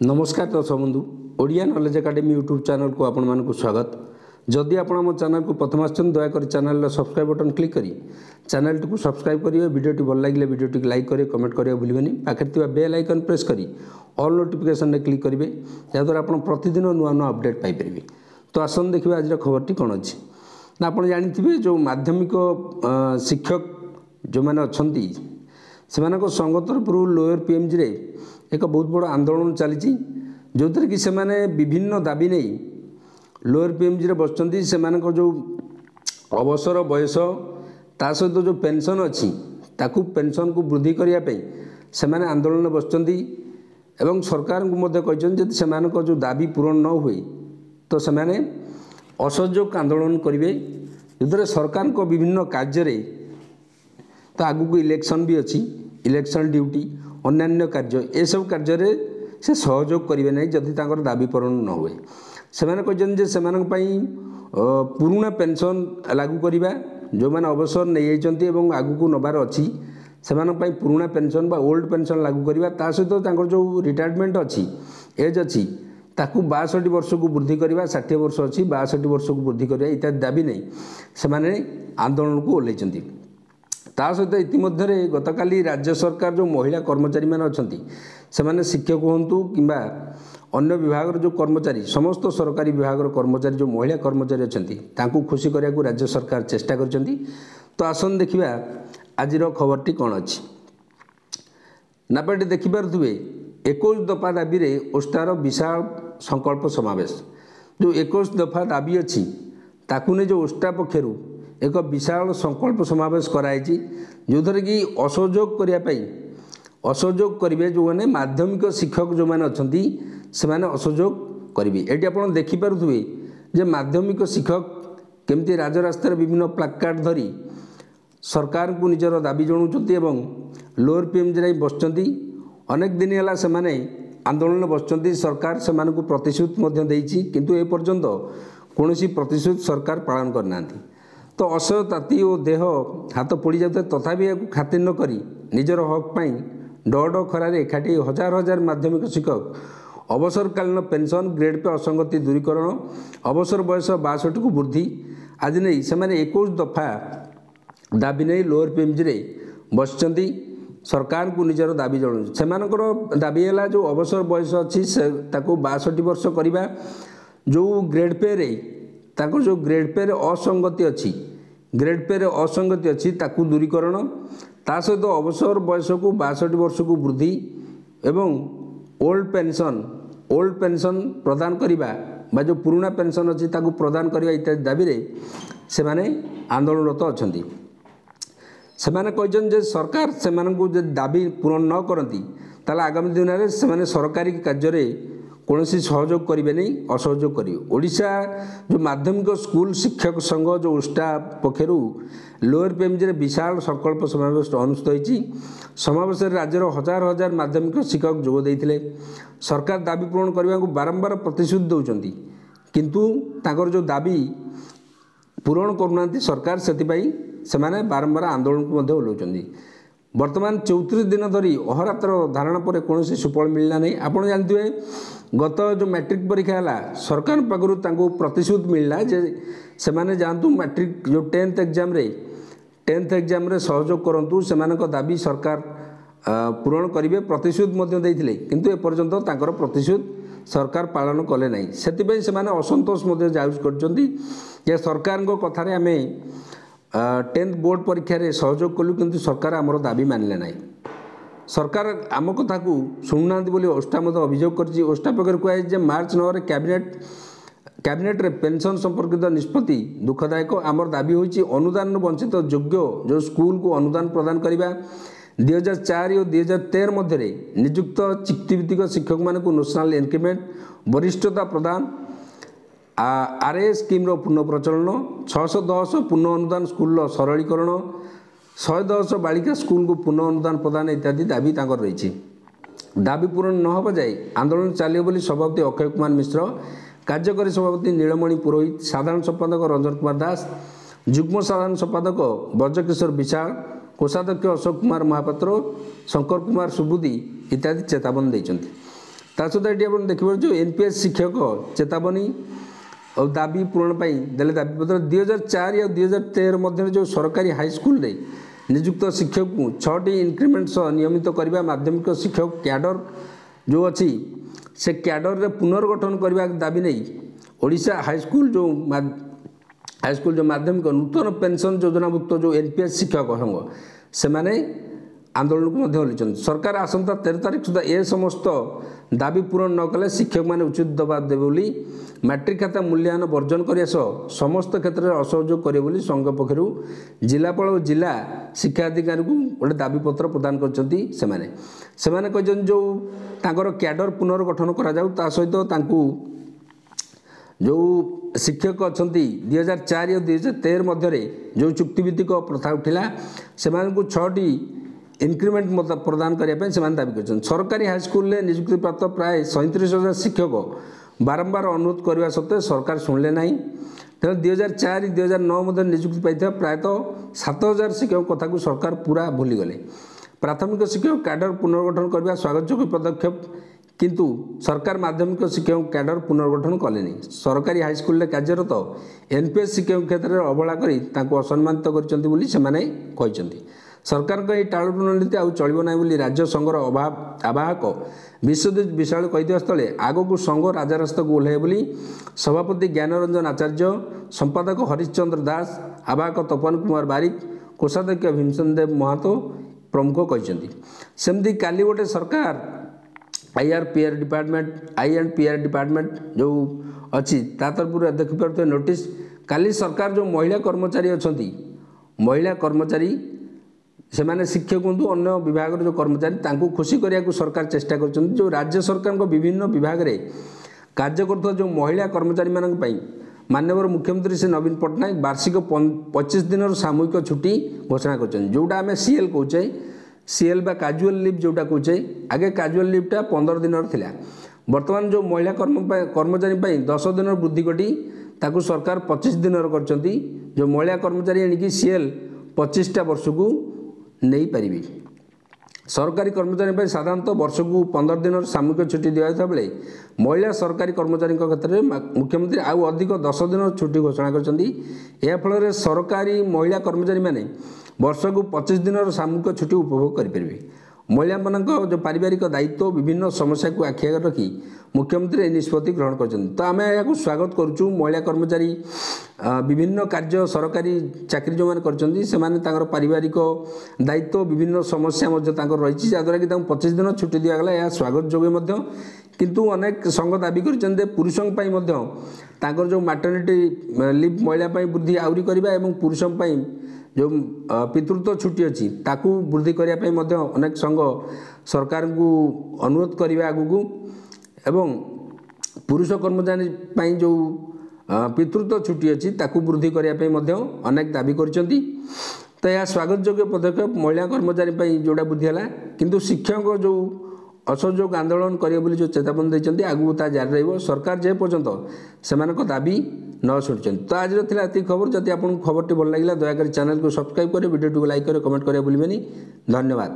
नमस्कार दर्शक बंधु Odia knowledge academy YouTube channel को आपण मानक स्वागत। जदि आपण आम चैनल को प्रथम आछन दयाकोरी चैनल सब्सक्राइब बटन क्लिक करी चैनल को सब्सक्राइब करिवे। वीडियो भल लगे वीडियो लाइक करिवे, कमेंट करिवे भूलिबेनी। पाखे थिबा बेल आइकन प्रेस करी ऑल नोटिफिकेशन रे क्लिक करिवे, याद्वारा आपण प्रतिदिन नुआ नुआ अपडेट पाई परिबे। तो आसन देखिबा आज खबरटी कोन अछि ना। आपण जानिथिबे जो माध्यमिक शिक्षक जो माने अछंती सेमानक संघ तरफरु लोअर पीएमजी रे एक बहुत बड़ आंदोलन चली जो थी कि से विभिन्न दाबी नहीं लोअर पीएमजी रे बसचंती। सेमानक जो अवसर बयस ता सहित जो पेंशन अच्छी ताकू पेंशन को वृद्धि करने पे से आंदोलन बसचंती एवं सरकार को मध्य कहते सेमानक जो दाबी पूरण न हुए तो से असहयोग आंदोलन करेंगे। जो सरकार को विभिन्न कार्य तो आगू इलेक्शन भी अच्छी, इलेक्शन ड्यूटी अन्य कार्य ए सब कार्य से सहयोग करेंगे नहीं जदि तांकर दाबी पूरण न हुए। सेमाने कहते से पुराना पेंशन लागू करवा जो मैंने अवसर नहीं जाती आगू को नबार अच्छी से पुराना पेंशन बा ओल्ड पेंशन लागू करवा ता सहित जो रिटायरमेंट अच्छी एज अच्छी ताकू 62 वर्ष को वृद्धि करवा, 60 वर्ष अच्छी 62 वर्ष को वृद्धि करवा इत्यादि दाबी नहीं से आंदोलन को ओल्लैंती। ता सहित इतिमध्य गतकाली राज्य सरकार जो महिला कर्मचारी मैंने अच्छा से शिक्षक हूँ कि अन्य विभाग जो कर्मचारी समस्त सरकारी विभाग कर्मचारी जो महिला कर्मचारी अच्छा खुशी करने को राज्य सरकार चेष्टा करछंती। तो आसन देखिबा आज खबरटी कौन अच्छी ना पे देखिपे 21 दफा दाबी रे ओस्टार विशाल संकल्प समावेश। जो 21 दफा दाबी अच्छी ताकू ने जो ओस्टा पक्षरु एक विशाल संकल्प समावेश कराई जो थरे कि असहयोग करेंगे जो मैंने माध्यमिक शिक्षक जो मैंने अच्छा से असहयोग करेंगे। ये आप देखिपे जे माध्यमिक शिक्षक केमती राजरास्तार विभिन्न प्लाकार्ड धरी सरकार को निजर दाबी जनाऊँच एवं लोअर पीएमजी बसचंती। अनेक दिन है से आंदोलन बसचंती, सरकार से प्रतिश्रुति देइछि किंतु ए पर्यंत कौन प्रतिश्रुति सरकार पालन करना। तो असह्य ताती और देह हाथ पड़ जाते तथापि या खातिर न करी निजर हक पाई डड खरार एकाठी हजार हजार माध्यमिक शिक्षक अवसरकालीन पेंशन ग्रेड पे असंगति दूरीकरण अवसर बयस 62 को वृद्धि आज नहीं से 21 दफा दाबी नहीं लोअर पीएमजी रे बसचंती सरकार को निजर दाबी जनाऊँ। से दाबी है जो अवसर बयस अच्छी 62 वर्ष करवा जो ग्रेड पे रे जो ग्रेड पे असंगति अच्छी ग्रेड पे असंगति अच्छी ताकू दूरीकरण ता सहित अवसर बयस को 62 वर्ष को वृद्धि एवं ओल्ड पेंशन प्रदान करवा जो पुराना पेंशन अच्छी ताकू प्रदान करवा इत्यादि दाबी रे से आंदोलनरत अच्छा। सेमाने कहछन जे सरकार सेमानकु जे दाबी पूरण न करती ताले आगामी दिन में से सरकारी कार्य रे कौन सहयोग करेंगे नहीं, असहयोग करेंगे। ओडिशा जो माध्यमिक स्कूल शिक्षक संघ जो उष्टा पक्षर लोअर पीएमजी रे विशाल संकल्प समावेश अनुष्ठित होती। समावेश राज्यर हजार हजार माध्यमिक शिक्षक जोग देते। सरकार दाबी पूरण करने को बारंबार प्रतिश्रुति दौरान किंतु ताकर जो दाबी पूरण करना सरकार से बारंबार आंदोलन को ओल्लाउछंती। वर्तमान 34 दिन धरी अहरात्र धारणा पर कौन सुफल मिलना नहीं। आपड़ जानते गत जो मैट्रिक परीक्षा है सरकार पाखु प्रतिश्रुति मिलला जे से जातु मैट्रिक जो 10th एग्जाम रे सहयोग करूँ से दाबी सरकार पूरण करेंगे प्रतिश्रुति देते किंतु एपर्यंत तांकर प्रतिश्रुति सरकार पालन कले नहीं। से असंतोष जाऊज कर सरकार कथार आम 10th बोर्ड परीक्षा रे सहयोग कलु किंतु सरकार आमर दाबी मानिले नहीं। सरकार आम कथा को शुणुना बोली ओस्टा मत अभियोग कर ओस्टा पक्ष कहुए मार्च 9 रे कैबिनेट रे पेंशन संपर्कित निष्पत्ति दुखदायक। आमर दाबी होची अनुदान वंचित योग्य जो स्कूल को अनुदान प्रदान करवा 2004 और 2013 मध्य नियुक्त चुक्तिभित्तिक शिक्षक मान नेशनल इंक्रीमेंट वरिष्ठता प्रदान आरए स्कीम पुनः प्रचलन 610 पुनः अनुदान स्कूल सरलीकरण 110 बालिका स्कूल को पुनः अनुदान प्रदान इत्यादि दाबी रही। दाबी पूरण न होगा जाए आंदोलन चलिए बोली सभापति अक्षय कुमार मिश्र, कार्यकारी सभापति नीलमणि पुरोहित, साधारण संपादक रंजन कुमार दास, जुग्म साधारण संपादक ब्रजकिशोर विशाल, कोषाध्यक्ष अशोक कुमार महापात्र, शंकर कुमार सुबुदी इत्यादि चेतावनी देते। ତା ସହିତ ଏଠି ଆପଣ ଦେଖିପାରୁଛୁ NPS ଶିକ୍ଷକ ଚେତାବନୀ और दाबी पूरण देले दाबीपत्र 2004 और 2013 मध्य जो सरकारी हाईस्कल नियुक्त शिक्षक को 6टी इनक्रिमेंट नियमित करने माध्यमिक शिक्षक कैडर जो अच्छी से कैडर रे पुनर्गठन करने दाबी नहीं ओडिशा हाईस्कल जो माध्यमिक नूतन पेंशन योजनाभुक्त जो NPS शिक्षक संघ से आंदोलन को ओल्लैंट सरकार आसंता 13 तारीख सुधा ए समस्त दाबी पूरण न कले शिक्षक मैंने उचित दबाव देवे बोली मैट्रिक खाता मूल्यांकन वर्जन करने समस्त क्षेत्र में असहयोग करे संघ पक्षर जिलापाल और जिला शिक्षा अधिकारी को गोटे दाबीपत्र प्रदान कर जो तांकर कैडर पुनर्गठन करा सहित जो शिक्षक अच्छा 2004 और 2013 मध्य जो चुक्तिभित्तिक प्रथा उठिला से 6टी इनक्रिमेंट प्रदान करने से दाबी कर सरकारी हाईस्कल नियुक्ति प्राप्त प्राय 37,000 शिक्षक बारंबार अनुरोध करने सत्वे सरकार शुणिले ना तेना 2004-2009 मध्य नियुक्ति पाई प्रायतः 7,000 शिक्षक कथा को सरकार पूरा भूलीगले प्राथमिक शिक्षक कैडर पुनर्गठन करने स्वागतयोग्य पदक्षेप किंतु सरकार माध्यमिक शिक्षक कैडर पुनर्गठन कले सरकारी हाईस्कल कार्यरत NPS शिक्षक क्षेत्र में अवहेला कर असम्मानित कर सरकार का टालुटून नीति आउ चलो ना राज्य संघर आवाहक विश्वजित विशाल कहीदा स्थले आग को संघ राजरास्ता को ओह्लैब सभापति ज्ञानरंजन आचार्य संपादक हरिश्चंद्र दास आवाहक तपन कुमार बारिक कोषाध्यक्ष भीमसेन देव महातो प्रमुख कहते सेमती काली गोटे सरकार आई.एंड.पी.आर डिपार्टमेंट जो अच्छी तरफ देखिपे नोटिस काली सरकार जो महिला कर्मचारी अच्छा महिला कर्मचारी से माने शिक्षक हूँ अन्य विभाग जो कर्मचारी खुशी करने को सरकार चेष्टा कर जो राज्य सरकार विभिन्न विभाग में कार्य कर जो महिला कर्मचारी मानी माननीय मुख्यमंत्री से नवीन पट्टनायक वार्षिक 25 दिन सामूहिक छुट्टी घोषणा कर जोटा आम CL कहे CL बा काजुअल लिव जोटा कहे आगे काजुअल लिवटा 15 दिन थिला वर्तमान जो महिला कर्मचारी 10 दिन वृद्धि घटी ताकू सरकार 25 दिन कर जो महिला कर्मचारी एणिकी CL 25टा वर्ष को नहीं पारि सरकारी कर्मचारी साधारणतः वर्ष को 15 दिन सामूहिक छुट्टी दिया बेले महिला सरकारी कर्मचारी क्षेत्र में मुख्यमंत्री आउ अधिक 10 दिन छुट्टी घोषणा कर सरकारी महिला कर्मचारी माने वर्ष को 25 दिन सामूहिक छुट्टी उपभोग करेंगे महिला मान जो पारिवारिक दायित्व विभिन्न समस्या को आखि आगे रखी मुख्यमंत्री निष्पत्ति ग्रहण कर तो आम यहाँ स्वागत करुँ महिला कर्मचारी विभिन्न कार्य सरकारी चाकरी जो मैंने कर पारिवारिक दायित्व विभिन्न समस्या रही जहाँद्वारा कि 25 दिन छुट्टी दिगला यह स्वागत योग्य किंतु अनेक संघ दाबी कर पुरुषों जो मैटरनिटी लिव महिला वृद्धि आहरी करवा और पुरुषों जो पितृत्व छुट्टी अच्छी ताकू वृद्धि करने अनेक संघ सरकार को अनुरोध करने आगू एवं पुरुष कर्मचारी जो पितृत्व छुट्टी अच्छी ताकू वृद्धि करने अनेक दाबी कर तो यह स्वागत योग्य पदक्षेप महिला कर्मचारी जोड़ा वृद्धि है किंतु शिक्षक जो असहयोग आंदोलन करेंगे जो चेतावनी देते आगू ता जारी रही सरकार जे पर्यंत से दाबी न शुणी तो आज ये खबर जदि आपको खबर भल लगे दयाकोरी चैनल को सब्सक्राइब करें वीडियो को लाइक करें कमेंट करें भूलें धन्यवाद।